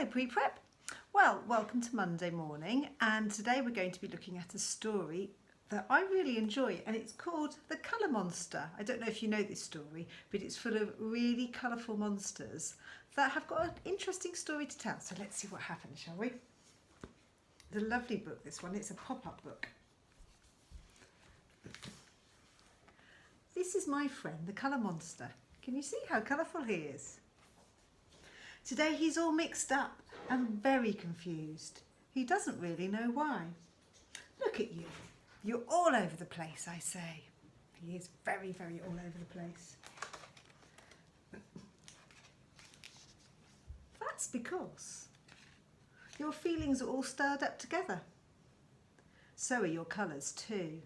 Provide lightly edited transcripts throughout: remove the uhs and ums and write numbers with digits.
Hello pre-prep. Well, welcome to Monday morning, and today we're going to be looking at a story that I really enjoy, and it's called The Colour Monster. I don't know if you know this story, but it's full of really colourful monsters that have got an interesting story to tell. So let's see what happens, shall we? It's a lovely book, this one. It's a pop-up book. This is my friend, the Colour Monster. Can you see how colourful he is? Today he's all mixed up and very confused. He doesn't really know why. Look at you. You're all over the place, I say. He is very, very all over the place. That's because your feelings are all stirred up together. So are your colours too.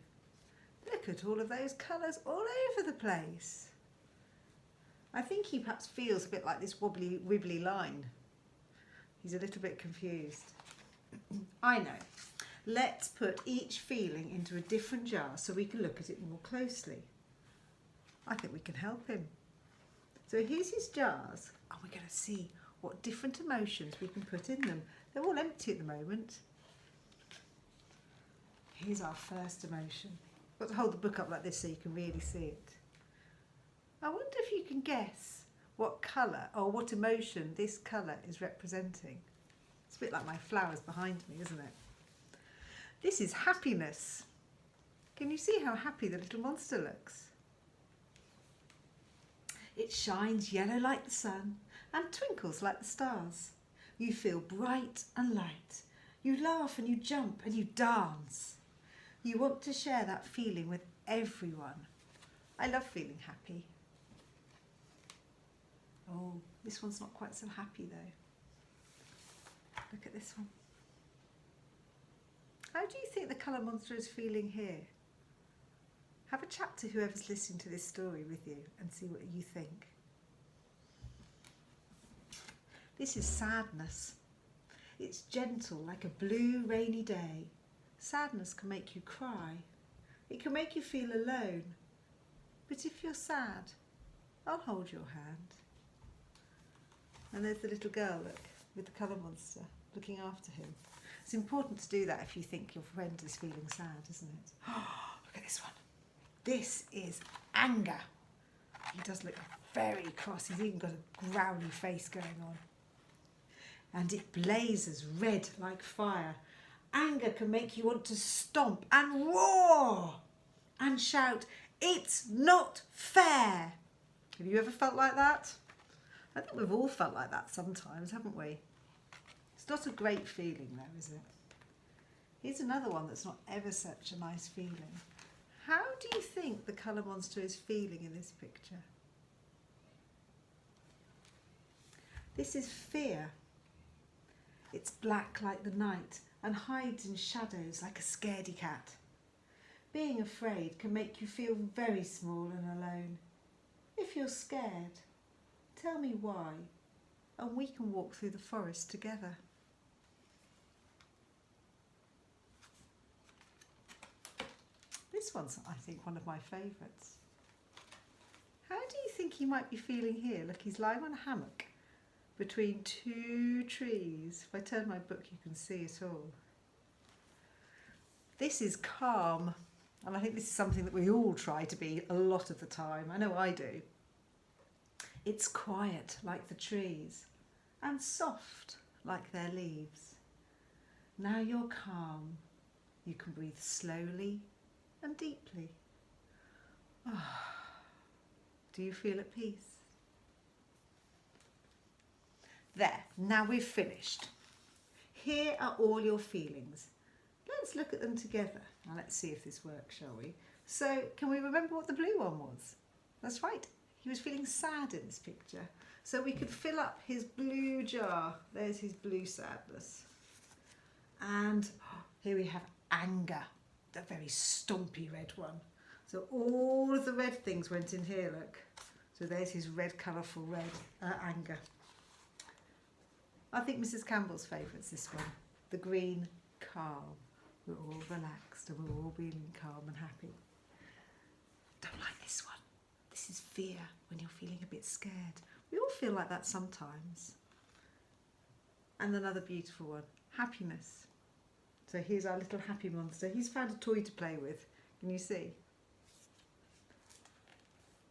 Look at all of those colours all over the place. I think he perhaps feels a bit like this wobbly, wibbly line. He's a little bit confused. I know. Let's put each feeling into a different jar so we can look at it more closely. I think we can help him. So here's his jars, and we're going to see what different emotions we can put in them. They're all empty at the moment. Here's our first emotion. I've got to hold the book up like this so you can really see it. I wonder if you can guess what colour or what emotion this colour is representing. It's a bit like my flowers behind me, isn't it? This is happiness. Can you see how happy the little monster looks? It shines yellow like the sun and twinkles like the stars. You feel bright and light. You laugh and you jump and you dance. You want to share that feeling with everyone. I love feeling happy. Oh, this one's not quite so happy though. Look at this one. How do you think the colour monster is feeling here? Have a chat to whoever's listening to this story with you and see what you think. This is sadness. It's gentle like a blue rainy day. Sadness can make you cry. It can make you feel alone. But if you're sad, I'll hold your hand. And there's the little girl, look, with the colour monster, looking after him. It's important to do that if you think your friend is feeling sad, isn't it? Oh, look at this one. This is anger. He does look very cross. He's even got a growly face going on. And it blazes red like fire. Anger can make you want to stomp and roar and shout, "It's not fair." Have you ever felt like that? I think we've all felt like that sometimes, haven't we? It's not a great feeling though, is it? Here's another one that's not ever such a nice feeling. How do you think the colour monster is feeling in this picture? This is fear. It's black like the night and hides in shadows like a scaredy cat. Being afraid can make you feel very small and alone. If you're scared, tell me why, and we can walk through the forest together. This one's, I think, one of my favourites. How do you think he might be feeling here? Look, he's lying on a hammock between two trees. If I turn my book, you can see it all. This is calm, and I think this is something that we all try to be a lot of the time. I know I do. It's quiet like the trees and soft like their leaves. Now you're calm. You can breathe slowly and deeply. Ah, do you feel at peace? There, now we've finished. Here are all your feelings. Let's look at them together. Now let's see if this works, shall we? So, can we remember what the blue one was? That's right. He was feeling sad in this picture. So we could fill up his blue jar. There's his blue sadness. And here we have anger, the very stompy red one. So all of the red things went in here, look. So there's his red, colourful red anger. I think Mrs. Campbell's favourite's this one, the green, calm. We're all relaxed and we're all being calm and happy. Don't like this one. This is fear, when you're feeling a bit scared. We all feel like that sometimes. And another beautiful one, happiness. So here's our little happy monster. He's found a toy to play with. Can you see?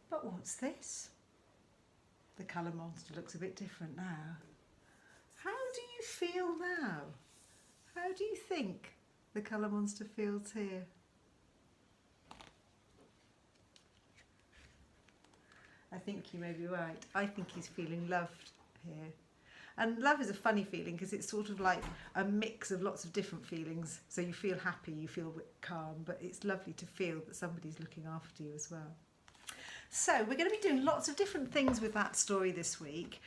But what's this? The colour monster looks a bit different now. How do you feel now? How do you think the colour monster feels here? I think you may be right. I think he's feeling loved here. And love is a funny feeling because it's sort of like a mix of lots of different feelings. So you feel happy, you feel calm, but it's lovely to feel that somebody's looking after you as well. So we're going to be doing lots of different things with that story this week.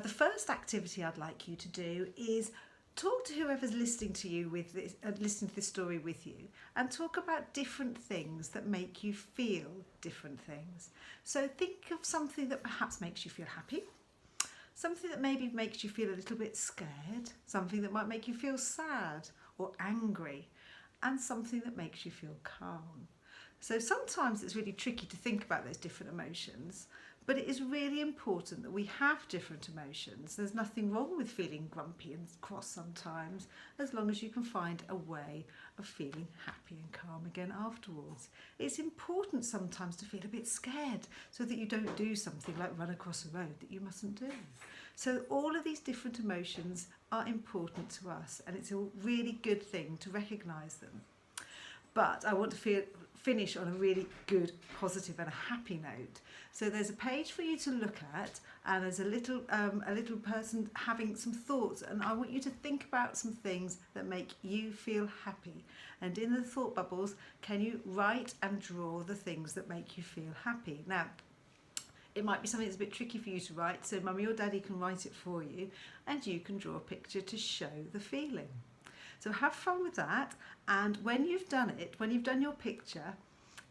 The first activity I'd like you to do is talk to whoever's listening to you with this, listening to this story with you, and talk about different things that make you feel different things. So think of something that perhaps makes you feel happy, something that maybe makes you feel a little bit scared, something that might make you feel sad or angry, and something that makes you feel calm. So sometimes it's really tricky to think about those different emotions, but it is really important that we have different emotions. There's nothing wrong with feeling grumpy and cross sometimes, as long as you can find a way of feeling happy and calm again afterwards. It's important sometimes to feel a bit scared so that you don't do something like run across a road that you mustn't do. So all of these different emotions are important to us, and it's a really good thing to recognise them. But I want to finish on a really good, positive and a happy note. So there's a page for you to look at, and there's a little person having some thoughts, and I want you to think about some things that make you feel happy. And in the thought bubbles, can you write and draw the things that make you feel happy? Now, it might be something that's a bit tricky for you to write, so mummy or daddy can write it for you, and you can draw a picture to show the feeling. So have fun with that, and when you've done it, when you've done your picture,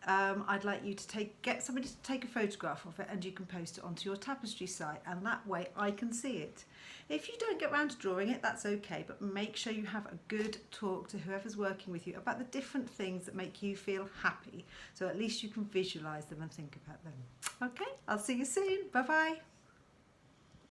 I'd like you to get somebody to take a photograph of it, and you can post it onto your tapestry site, and that way I can see it. If you don't get around to drawing it, that's okay, but make sure you have a good talk to whoever's working with you about the different things that make you feel happy, so at least you can visualise them and think about them. Okay, I'll see you soon. Bye bye.